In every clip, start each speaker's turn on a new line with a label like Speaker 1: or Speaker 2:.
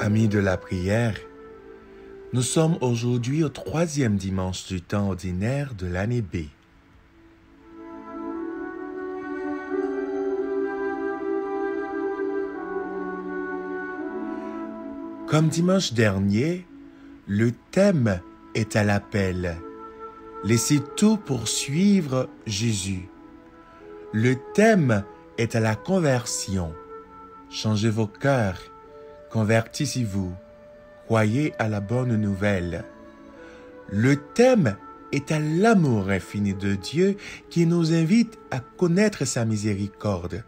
Speaker 1: Amis de la prière, nous sommes aujourd'hui au 3e dimanche du temps ordinaire de l'année B. Comme dimanche dernier, le thème est à l'appel. Laissez tout pour suivre Jésus. Le thème est à la conversion. Changez vos cœurs, convertissez-vous, croyez à la bonne nouvelle. Le thème est à l'amour infini de Dieu qui nous invite à connaître sa miséricorde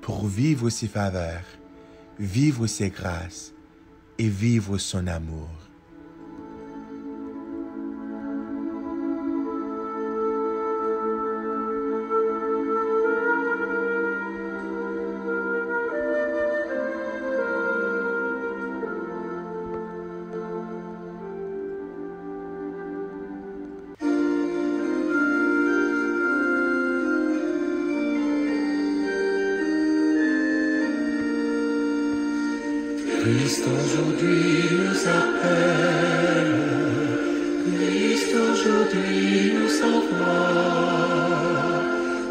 Speaker 1: pour vivre ses faveurs, vivre ses grâces et vivre son amour.
Speaker 2: Christ aujourd'hui nous appelle, Christ aujourd'hui nous envoie.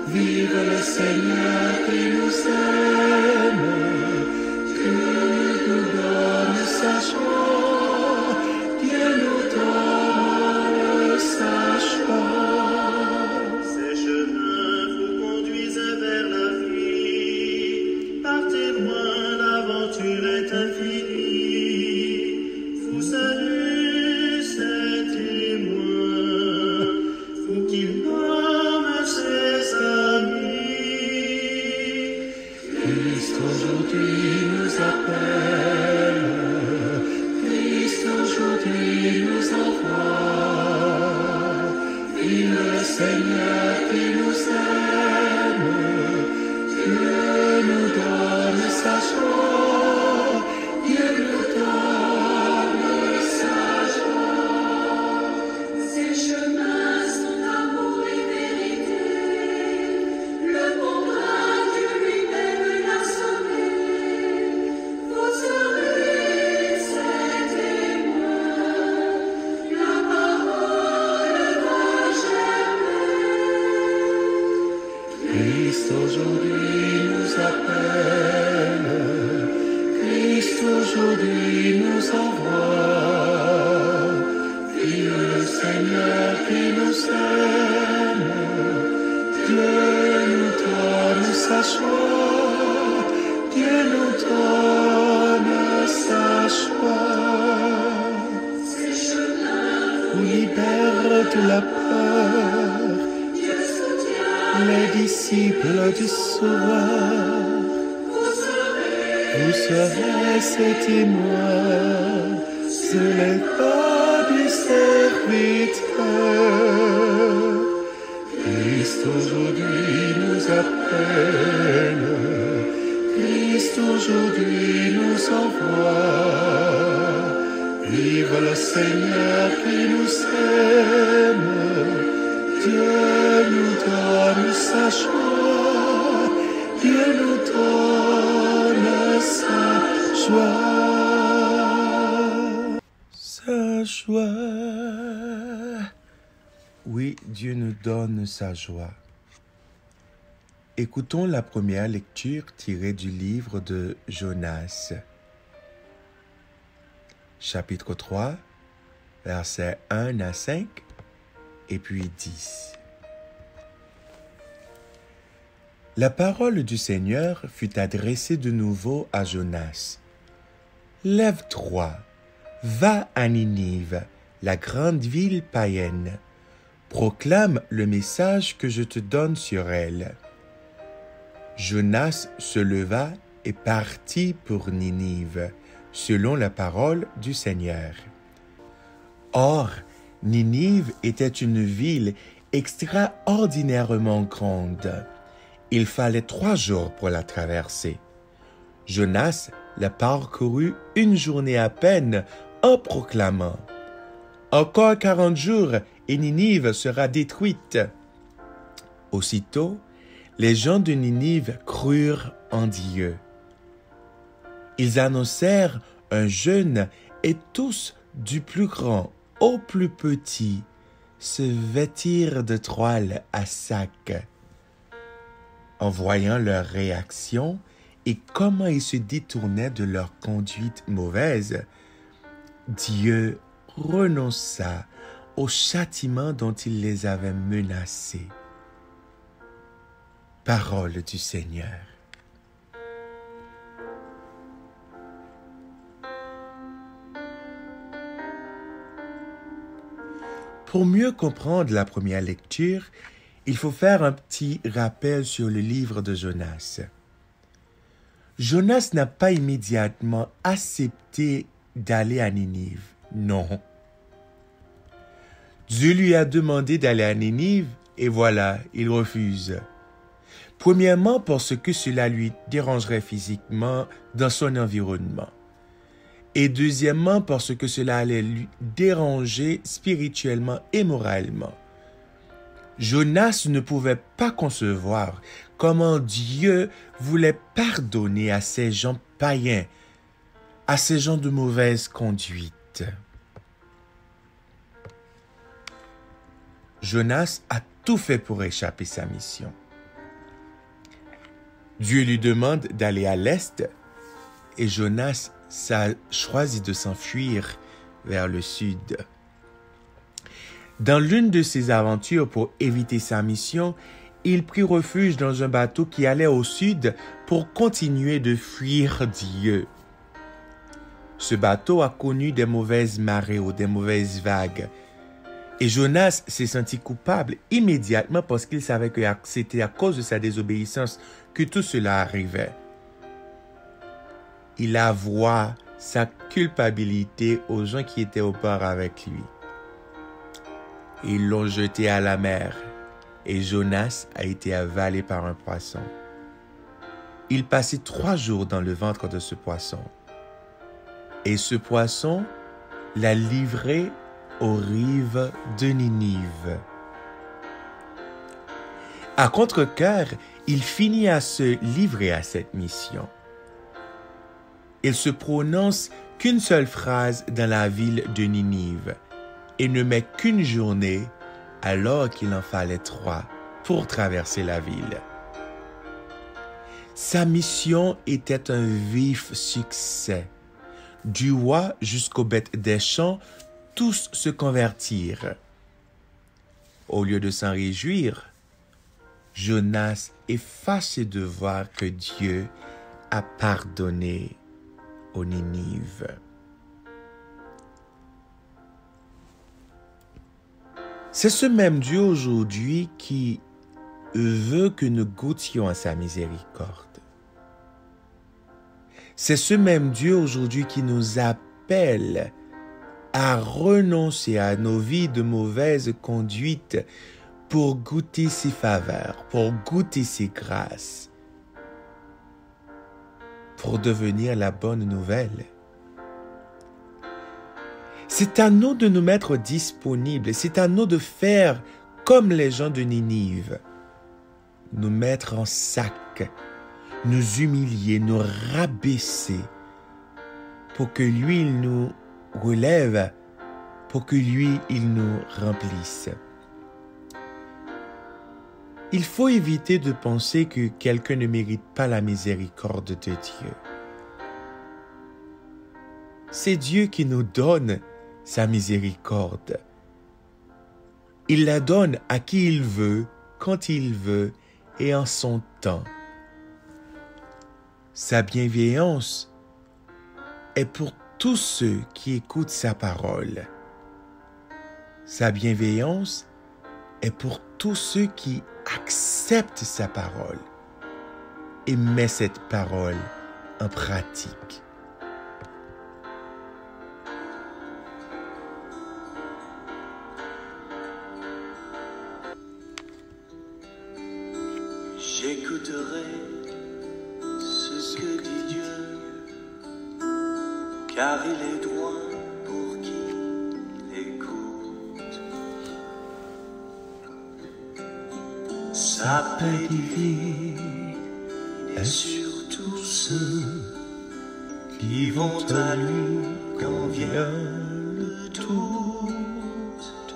Speaker 2: Vive le Seigneur qui nous aime, qui nous donne sa joie, Dieu nous donne sa joie.
Speaker 3: Ces chemins vous conduisent vers la vie, partez loin, l'aventure est infinie. Vous saluez ses témoins, vous qui nomme ses amis.
Speaker 2: Christ aujourd'hui nous appelle, Christ aujourd'hui nous envoie. Vive le Seigneur qui nous aime, Dieu nous donne sa joie, Dieu nous donne sa joie. Ces chemins sont amour et vérité, le bon train Dieu lui-même l'a sauvé. Vous serez ses témoins, la parole va germer. Christ aujourd'hui nous appelle, Christ aujourd'hui nous envoie. Vive le Seigneur qui nous aime, Dieu nous donne sa joie, Dieu nous donne sa joie. Ces chemins vous libèrent de la peur, Dieu soutient les disciples du Sauveur. Vous serez ses témoins sur les pas du serviteur. Christ aujourd'hui nous appelle, Christ aujourd'hui nous envoie. Vive le Seigneur qui nous aime, Dieu nous donne sa joie, Dieu nous donne sa joie.
Speaker 1: Sa joie. Oui, Dieu nous donne sa joie. Écoutons la première lecture tirée du livre de Jonas. Chapitre 3, versets 1 à 5 et puis 10. La parole du Seigneur fut adressée de nouveau à Jonas. « Lève-toi, va à Ninive, la grande ville païenne. Proclame le message que je te donne sur elle. » Jonas se leva et partit pour Ninive, selon la parole du Seigneur. Or, Ninive était une ville extraordinairement grande. Il fallait 3 jours pour la traverser. Jonas la parcourut une journée à peine en proclamant « Encore 40 jours et Ninive sera détruite. » Aussitôt, les gens de Ninive crurent en Dieu. Ils annoncèrent un jeune, et tous, du plus grand au plus petit, se vêtirent de toile à sac. En voyant leur réaction et comment ils se détournaient de leur conduite mauvaise, Dieu renonça au châtiment dont il les avait menacés. Parole du Seigneur. Pour mieux comprendre la première lecture, il faut faire un petit rappel sur le livre de Jonas. Jonas n'a pas immédiatement accepté d'aller à Ninive. Non. Dieu lui a demandé d'aller à Ninive et voilà, il refuse. Premièrement, parce que cela lui dérangerait physiquement dans son environnement. Et deuxièmement, parce que cela allait lui déranger spirituellement et moralement. Jonas ne pouvait pas concevoir comment Dieu voulait pardonner à ces gens païens, à ces gens de mauvaise conduite. Jonas a tout fait pour échapper à sa mission. Dieu lui demande d'aller à l'est et Jonas choisit de s'enfuir vers le sud. Dans l'une de ses aventures pour éviter sa mission, il prit refuge dans un bateau qui allait au sud pour continuer de fuir Dieu. Ce bateau a connu des mauvaises marées ou des mauvaises vagues. Et Jonas s'est senti coupable immédiatement parce qu'il savait que c'était à cause de sa désobéissance que tout cela arrivait. Il avoua sa culpabilité aux gens qui étaient au port avec lui. Ils l'ont jeté à la mer et Jonas a été avalé par un poisson. Il passait 3 jours dans le ventre de ce poisson. Et ce poisson l'a livré aux rives de Ninive. À contre-cœur, il finit à se livrer à cette mission. Il se prononce qu'une seule phrase dans la ville de Ninive et ne met qu'une journée alors qu'il en fallait 3 pour traverser la ville. Sa mission était un vif succès. Du roi jusqu'aux bêtes des champs, tous se convertirent. Au lieu de s'en réjouir, Jonas est fâché de voir que Dieu a pardonné aux Ninive. C'est ce même Dieu aujourd'hui qui veut que nous goûtions à sa miséricorde. C'est ce même Dieu aujourd'hui qui nous appelle à renoncer à nos vies de mauvaise conduite pour goûter ses faveurs, pour goûter ses grâces, pour devenir la bonne nouvelle. C'est à nous de nous mettre disponibles, c'est à nous de faire comme les gens de Ninive, nous mettre en sac, nous humilier, nous rabaisser, pour que lui, il nous relève, pour que lui, il nous remplisse. Il faut éviter de penser que quelqu'un ne mérite pas la miséricorde de Dieu. C'est Dieu qui nous donne sa miséricorde. Il la donne à qui il veut, quand il veut et en son temps. Sa bienveillance est pour tous ceux qui écoutent sa parole. Sa bienveillance est pour tous ceux qui acceptent sa parole et mettent cette parole en pratique.
Speaker 3: J'écouterai ce que dit Dieu, car il est droit pour qui écoute. Sa paix divine est sur tous ceux
Speaker 2: qui vont à lui quand vient le doute.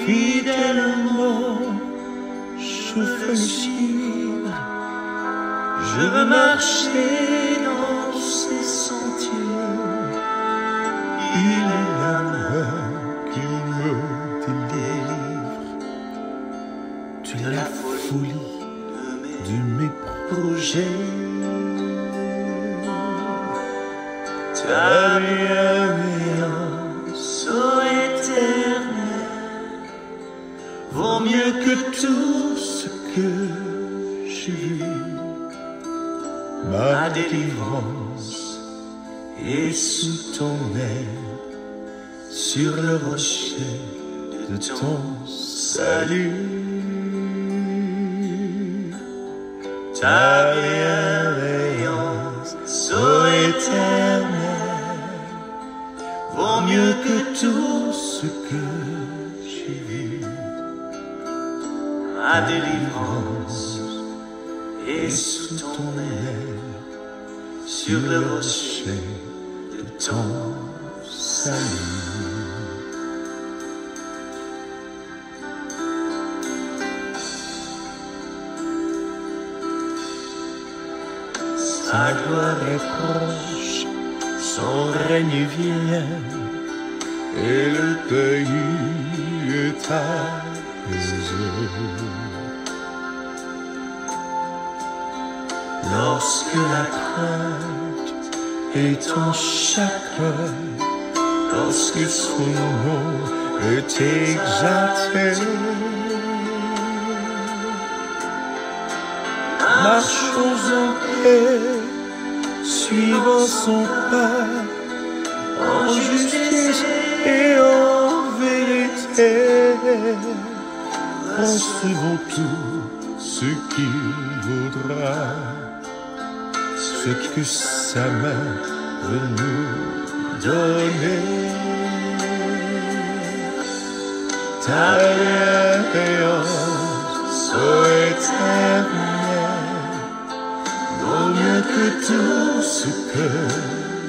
Speaker 2: Fidèlement, je veux le suivre, je veux marcher dans ses sentiers. Il est la main qui me délivre de la folie de mes projets. Ta bienveillance, ô Éternel, vaut mieux que tout ce que j'ai vu. Ma délivrance est sous ton aile, sur le rocher de ton salut. Ta bienveillance, ô Éternel, vaut mieux que tout ce que j'ai vu. Ma délivrance est sous ton aile, sur le rocher de ton salut. Sa gloire est proche, son règne vient, et le pays est apaisé. Lorsque la crainte est en chacun, lorsque son nom est exalté, marchons en paix, suivant son pas, en justice et en vérité. Recevons tout ce qu'il vaudra, ce que sa main veut nous donner. Ta bienveillance, ô Éternel, vaut mieux que tout ce que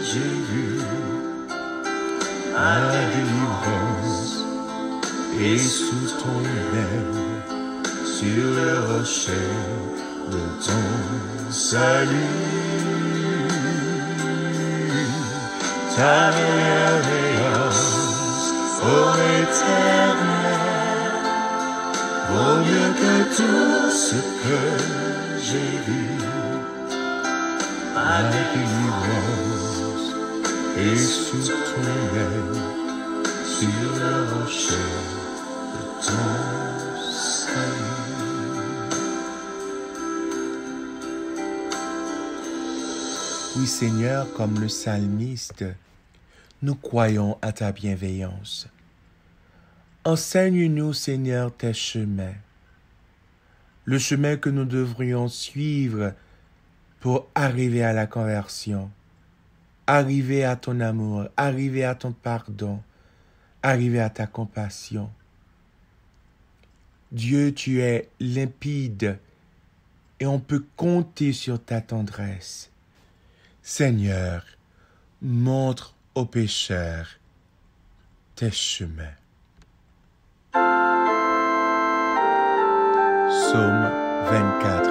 Speaker 2: j'ai vu. Ma délivrance est sous ton aile, sur le rocher de ton salut. Ta bienveillance, ô Éternel, vaut mieux que tout ce que j'ai vu. Ma délivrance est sous ton aile, sur le rocher de ton salut.
Speaker 1: Oui, Seigneur, comme le psalmiste, nous croyons à ta bienveillance. Enseigne-nous, Seigneur, tes chemins, le chemin que nous devrions suivre pour arriver à la conversion, arriver à ton amour, arriver à ton pardon, arriver à ta compassion. Dieu, tu es limpide et on peut compter sur ta tendresse. Seigneur, montre aux pécheurs tes chemins. Psaume 24.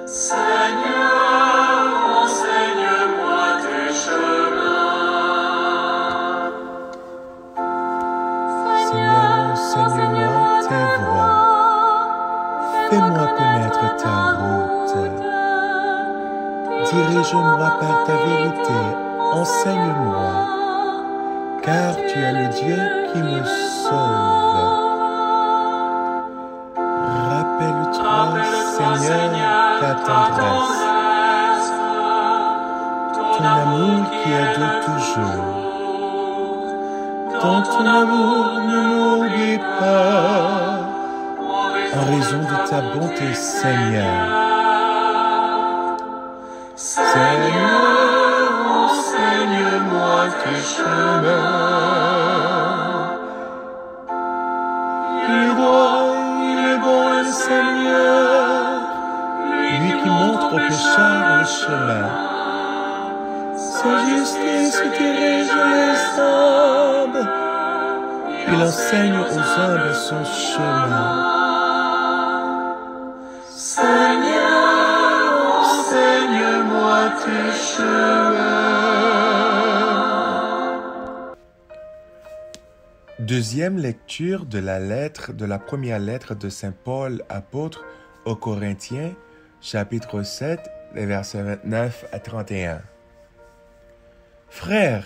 Speaker 2: Seigneur, enseigne-moi tes chemins.
Speaker 1: Seigneur, enseigne-moi tes voies. Fais-moi connaître ta route. Dirige-moi par ta vérité. Enseigne-moi, car tu es le Dieu qui me sauve. Rappelle-toi, Seigneur, ta tendresse, ton amour qui est de toujours. Dans ton amour, ne m'oublie pas, en raison de ta bonté, Seigneur.
Speaker 2: Seigneur, enseigne-moi tes chemins. Il est droit, il est bon le Seigneur,
Speaker 1: Lui qui montre aux pécheurs Il enseigne aux humbles son chemin.
Speaker 2: Seigneur, enseigne-moi tes chemins.
Speaker 1: Deuxième lecture de la première lettre de Saint Paul, apôtre aux Corinthiens, chapitre 7, les versets 29 à 31. Frères,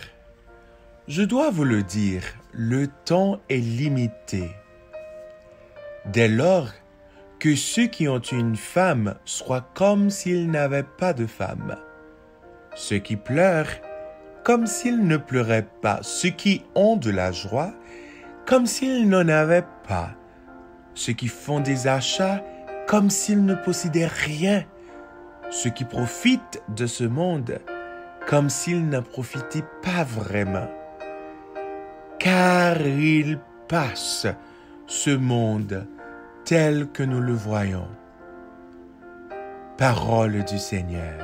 Speaker 1: je dois vous le dire, le temps est limité. Dès lors que ceux qui ont une femme soient comme s'ils n'avaient pas de femme, ceux qui pleurent comme s'ils ne pleuraient pas, ceux qui ont de la joie comme s'ils n'en avaient pas, ceux qui font des achats comme s'ils ne possédaient rien, ceux qui profitent de ce monde comme s'ils n'en profitaient pas vraiment. Car il passe, ce monde, tel que nous le voyons. Parole du Seigneur.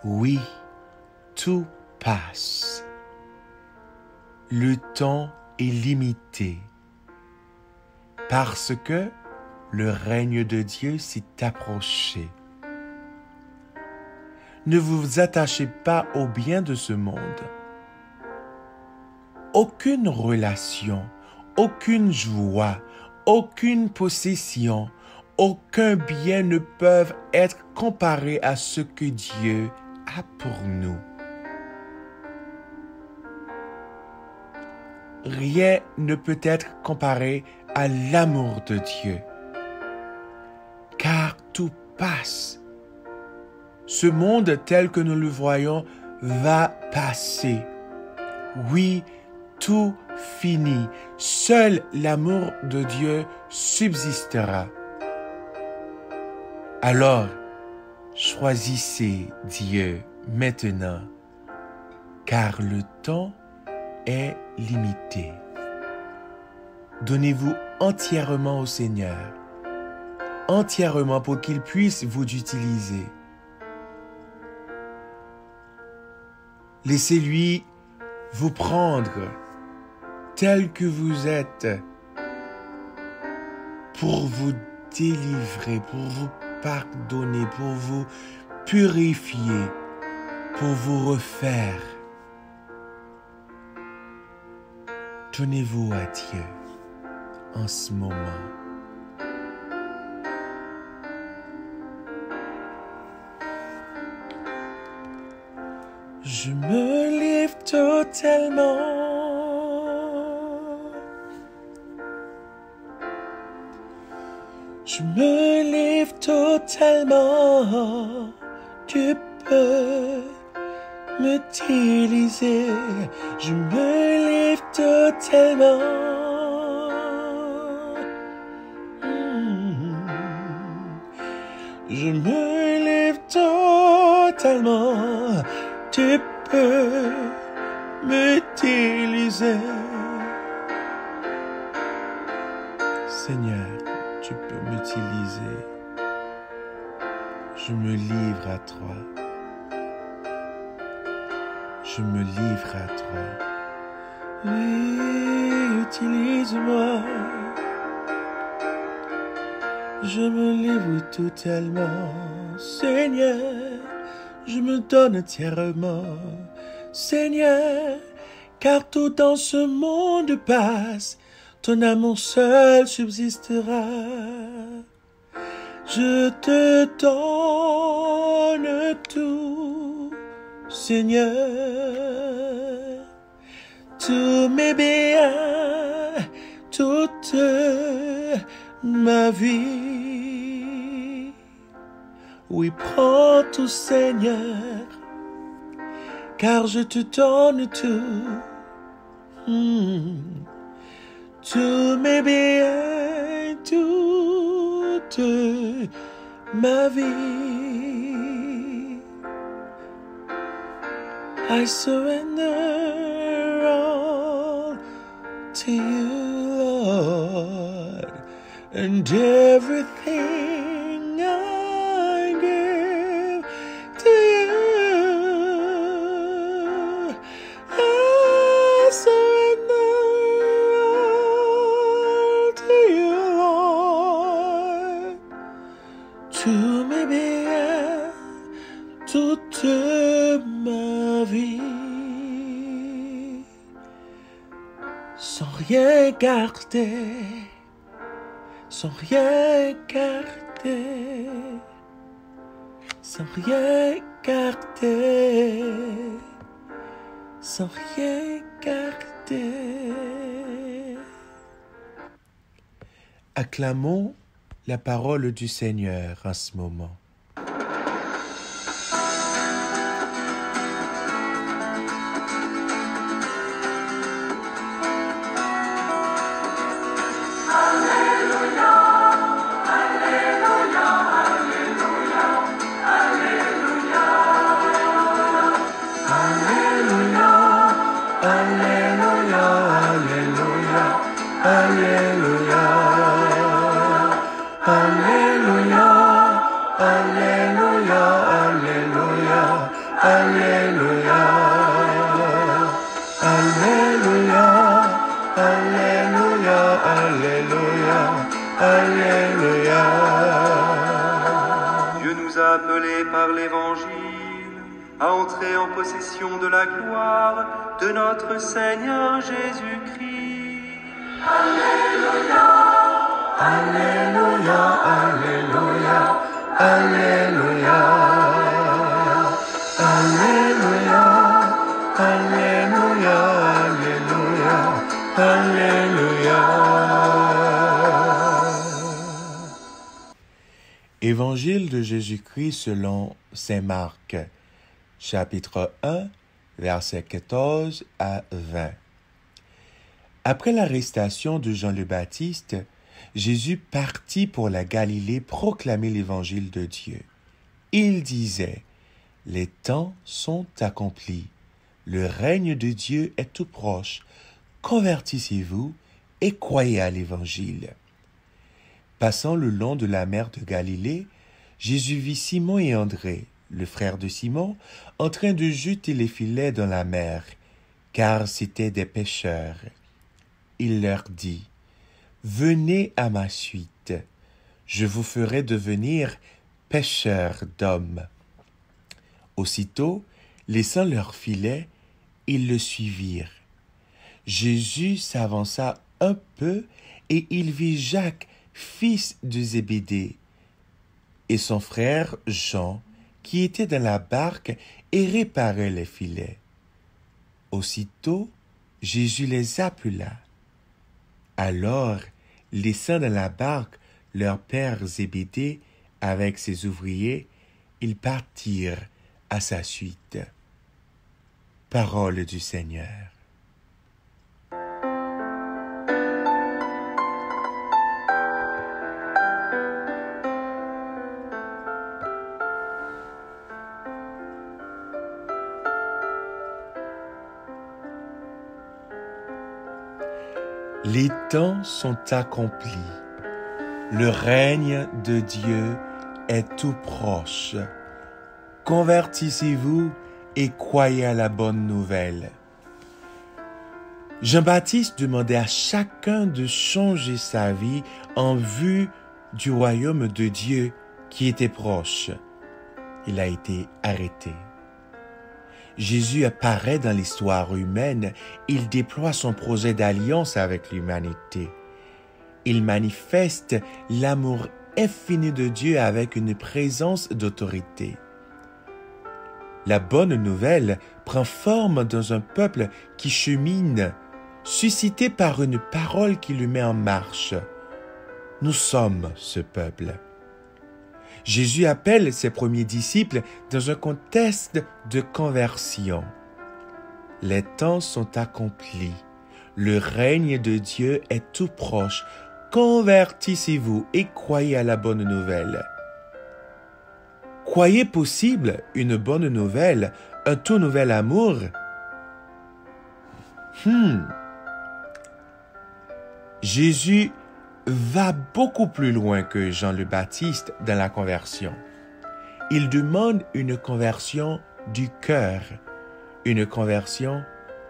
Speaker 1: Oui, tout passe. Le temps est limité parce que le règne de Dieu s'est approché. Ne vous attachez pas au bien de ce monde. Aucune relation, aucune joie, aucune possession, aucun bien ne peuvent être comparés à ce que Dieu a pour nous. Rien ne peut être comparé à l'amour de Dieu, car tout passe. Ce monde tel que nous le voyons va passer. Oui, tout finit. Seul l'amour de Dieu subsistera. Alors, choisissez Dieu maintenant, car le temps est limité. Donnez-vous entièrement au Seigneur, entièrement pour qu'il puisse vous utiliser. Laissez-lui vous prendre tel que vous êtes pour vous délivrer, pour vous pardonner, pour vous purifier, pour vous refaire. Donnez-vous à Dieu en ce moment. Je me livre totalement. Je me livre totalement. Tu peux m'utiliser. Je me livre totalement. Je me livre totalement. Tu peux m'utiliser. Seigneur, tu peux m'utiliser. Je me livre à toi. Je me livre à toi. Oui, utilise-moi. Je me livre totalement. Seigneur, je me donne entièrement. Seigneur, car tout dans ce monde passe, ton amour seul subsistera. Je te donne tout, Seigneur, tous mes biens, toute ma vie. Oui, prends tout, Seigneur, car je te donne tout. Tous mes biens, toute ma vie. I surrender all to you, Lord, and everything I give to you. I de ma vie, sans rien garder, sans rien garder, sans rien garder, sans rien garder. Acclamons la parole du Seigneur en ce moment.
Speaker 3: Dieu nous a appelés par l'Évangile à entrer en possession de la gloire de notre Seigneur Jésus-Christ. Alléluia,
Speaker 1: Alléluia, Alléluia, Alléluia, Alléluia, Alléluia, Alléluia, Alléluia. Évangile de Jésus-Christ selon saint Marc, chapitre 1, versets 14 à 20. Après l'arrestation de Jean le Baptiste, Jésus partit pour la Galilée proclamer l'évangile de Dieu. Il disait, « Les temps sont accomplis, le règne de Dieu est tout proche, convertissez-vous et croyez à l'évangile. » Passant le long de la mer de Galilée, Jésus vit Simon et André, le frère de Simon, en train de jeter les filets dans la mer, car c'étaient des pêcheurs. Il leur dit, « Venez à ma suite, je vous ferai devenir pêcheurs d'hommes. » Aussitôt, laissant leurs filets, ils le suivirent. Jésus s'avança un peu et il vit Jacques, fils de Zébédée, et son frère Jean, qui était dans la barque et réparait les filets. Aussitôt, Jésus les appela. Alors, laissant dans la barque leur père Zébédée avec ses ouvriers, ils partirent à sa suite. Parole du Seigneur. Les temps sont accomplis. Le règne de Dieu est tout proche. Convertissez-vous et croyez à la bonne nouvelle. Jean-Baptiste demandait à chacun de changer sa vie en vue du royaume de Dieu qui était proche. Il a été arrêté. Jésus apparaît dans l'histoire humaine, il déploie son projet d'alliance avec l'humanité. Il manifeste l'amour infini de Dieu avec une présence d'autorité. La bonne nouvelle prend forme dans un peuple qui chemine, suscité par une parole qui le met en marche. Nous sommes ce peuple. Jésus appelle ses premiers disciples dans un contexte de conversion. Les temps sont accomplis. Le règne de Dieu est tout proche. Convertissez-vous et croyez à la bonne nouvelle. Croyez possible une bonne nouvelle, un tout nouvel amour? Jésus va beaucoup plus loin que Jean le Baptiste dans la conversion. Il demande une conversion du cœur, une conversion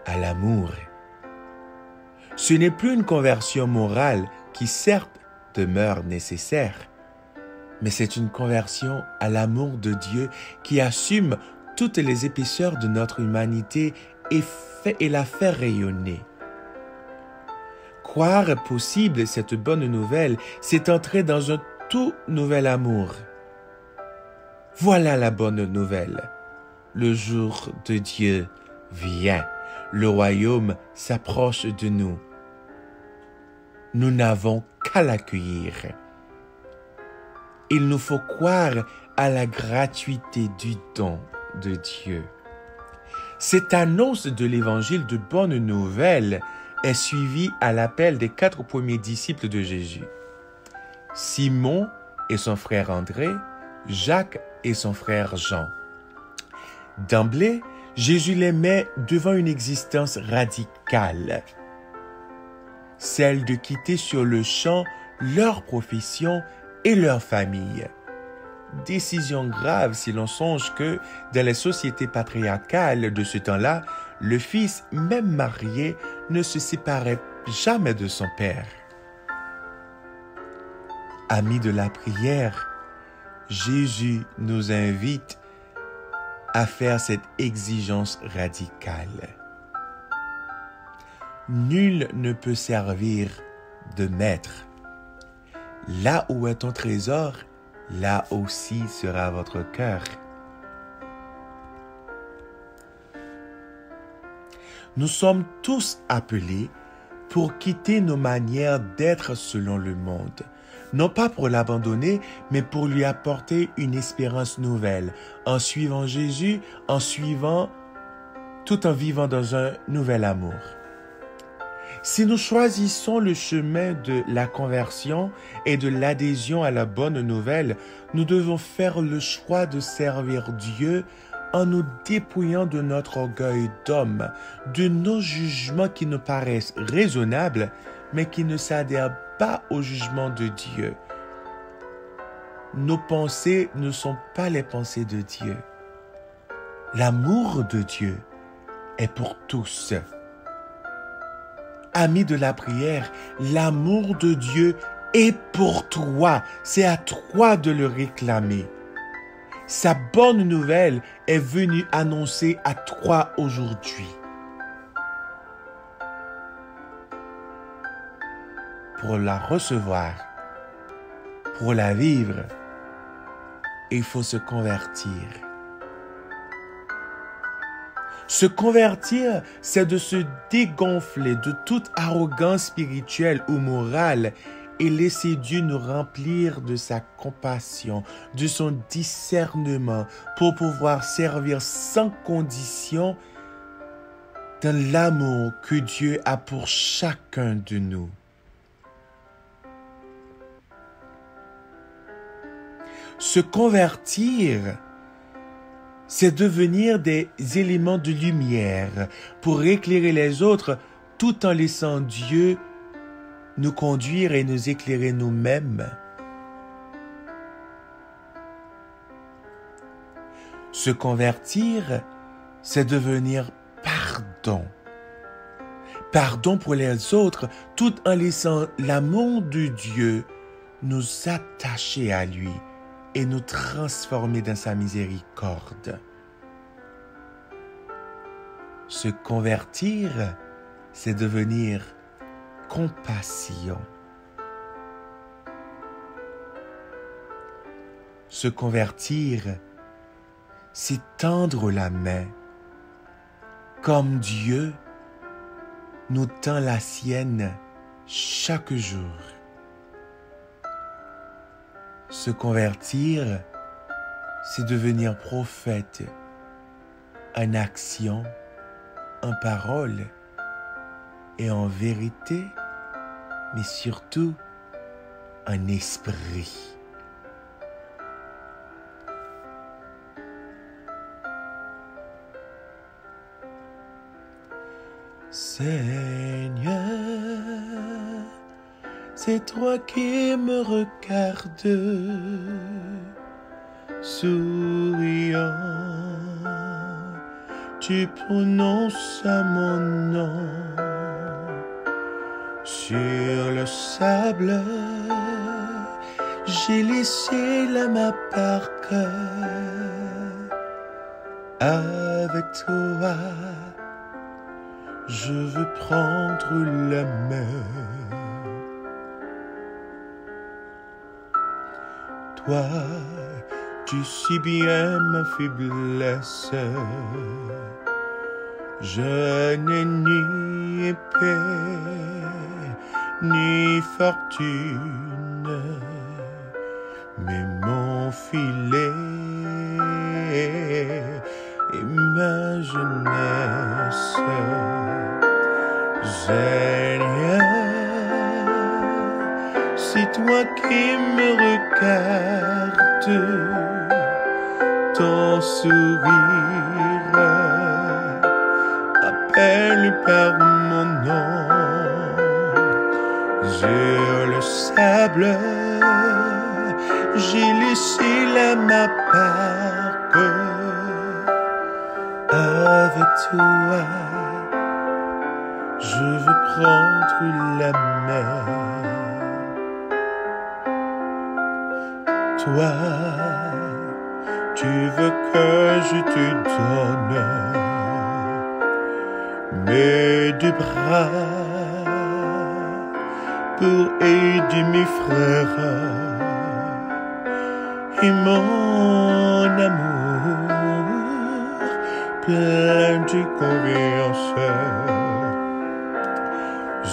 Speaker 1: à l'amour. Ce n'est plus une conversion morale qui certes demeure nécessaire, mais c'est une conversion à l'amour de Dieu qui assume toutes les épaisseurs de notre humanité et la faire rayonner. Croire possible cette bonne nouvelle, c'est entrer dans un tout nouvel amour. Voilà la bonne nouvelle. Le jour de Dieu vient. Le royaume s'approche de nous. Nous n'avons qu'à l'accueillir. Il nous faut croire à la gratuité du don de Dieu. Cette annonce de l'évangile de bonne nouvelle est suivie à l'appel des 4 premiers disciples de Jésus. Simon et son frère André, Jacques et son frère Jean. D'emblée, Jésus les met devant une existence radicale, celle de quitter sur le champ leur profession et leur famille. Décision grave si l'on songe que, dans les sociétés patriarcales de ce temps-là, le fils, même marié, ne se séparait jamais de son père. Amis de la prière, Jésus nous invite à faire cette exigence radicale. Nul ne peut servir de maître. Là où est ton trésor, là aussi sera votre cœur. Nous sommes tous appelés pour quitter nos manières d'être selon le monde. Non pas pour l'abandonner, mais pour lui apporter une espérance nouvelle, en suivant Jésus, tout en vivant dans un nouvel amour. Si nous choisissons le chemin de la conversion et de l'adhésion à la bonne nouvelle, nous devons faire le choix de servir Dieu en nous dépouillant de notre orgueil d'homme, de nos jugements qui nous paraissent raisonnables, mais qui ne s'adhèrent pas au jugement de Dieu. Nos pensées ne sont pas les pensées de Dieu. L'amour de Dieu est pour tous. Amis de la prière, l'amour de Dieu est pour toi. C'est à toi de le réclamer. Sa bonne nouvelle est venue annoncer à toi aujourd'hui. Pour la recevoir, pour la vivre, il faut se convertir. Se convertir, c'est de se dégonfler de toute arrogance spirituelle ou morale et laisser Dieu nous remplir de sa compassion, de son discernement pour pouvoir servir sans condition dans l'amour que Dieu a pour chacun de nous. Se convertir, c'est devenir des éléments de lumière pour éclairer les autres tout en laissant Dieu nous conduire et nous éclairer nous-mêmes. Se convertir, c'est devenir pardon. Pardon pour les autres tout en laissant l'amour de Dieu nous attacher à lui et nous transformer dans sa miséricorde. Se convertir, c'est devenir compassion. Se convertir, c'est tendre la main, comme Dieu nous tend la sienne chaque jour. Se convertir, c'est devenir prophète en action, en parole et en vérité, mais surtout en esprit. Seigneur, c'est toi qui me regardes, souriant, tu prononces mon nom. Sur le sable, j'ai laissé la main par cœur. Avec toi, je veux prendre la main. Toi, tu sais bien ma faiblesse. Je n'ai ni épée, ni fortune, mais mon filet et ma jeunesse. Seigneur, c'est toi qui me regardes, ton sourire appelle par mon nom. Sur le sable, j'ai laissé la ma barque. Avec toi, je veux prendre la mer. Toi, tu veux que je te donne mes deux bras pour aider mes frères et mon amour plein de confiance.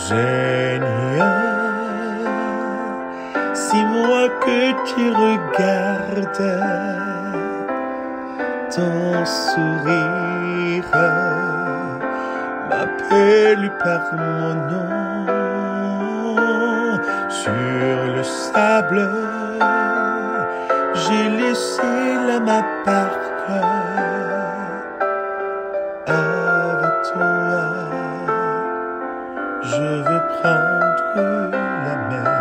Speaker 1: Seigneur, c'est moi que tu regardes, ton sourire m'appelle par mon nom. Sur le sable, j'ai laissé la ma barque. Avec toi, je veux prendre la mer.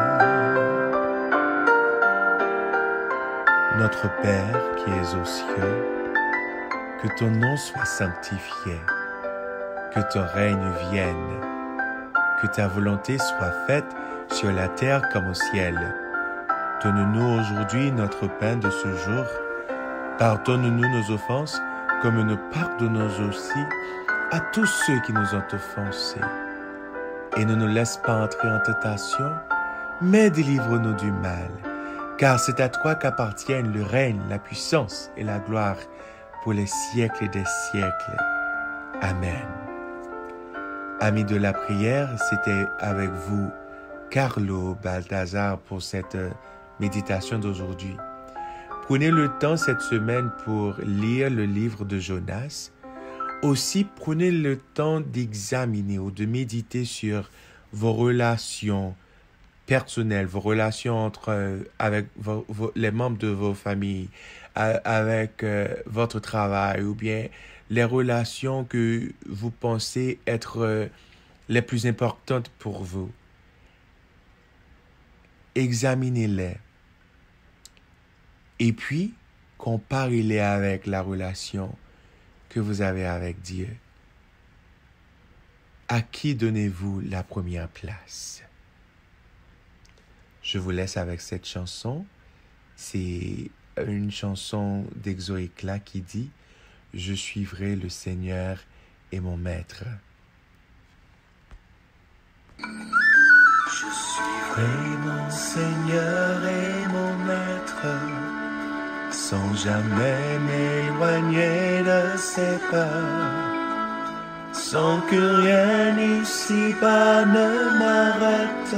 Speaker 1: Notre Père qui es aux cieux, que ton nom soit sanctifié, que ton règne vienne, que ta volonté soit faite sur la terre comme au ciel. Donne-nous aujourd'hui notre pain de ce jour. Pardonne-nous nos offenses, comme nous pardonnons aussi à tous ceux qui nous ont offensés. Et ne nous laisse pas entrer en tentation, mais délivre-nous du mal. Car c'est à toi qu'appartiennent le règne, la puissance et la gloire pour les siècles des siècles. Amen. Amis de la prière, c'était avec vous Carlo Balthazar pour cette méditation d'aujourd'hui. Prenez le temps cette semaine pour lire le livre de Jonas. Aussi, prenez le temps d'examiner ou de méditer sur vos relations personnelles, vos relations avec les membres de vos familles, avec votre travail ou bien les relations que vous pensez être les plus importantes pour vous. Examinez-les. Et puis, comparez-les avec la relation que vous avez avec Dieu. À qui donnez-vous la première place? Je vous laisse avec cette chanson. C'est une chanson d'Exo-Éclat qui dit « Je suivrai le Seigneur et mon Maître ».
Speaker 2: Je suivrai mon Seigneur et mon Maître, sans jamais m'éloigner de ses pas, sans que rien ici-bas ne m'arrête,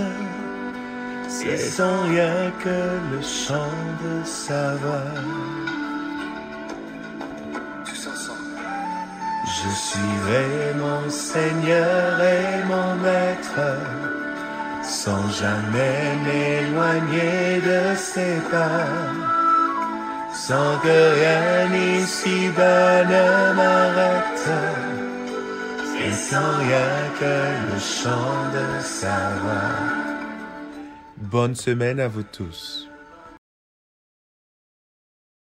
Speaker 2: c'est sans rien que le chant de sa voix. Tous ensemble. Je suivrai mon Seigneur et mon Maître, sans jamais m'éloigner de ses pas, sans que rien ici-bas ne m'arrête, et sans rien que le chant de sa voix.
Speaker 1: Bonne semaine à vous tous.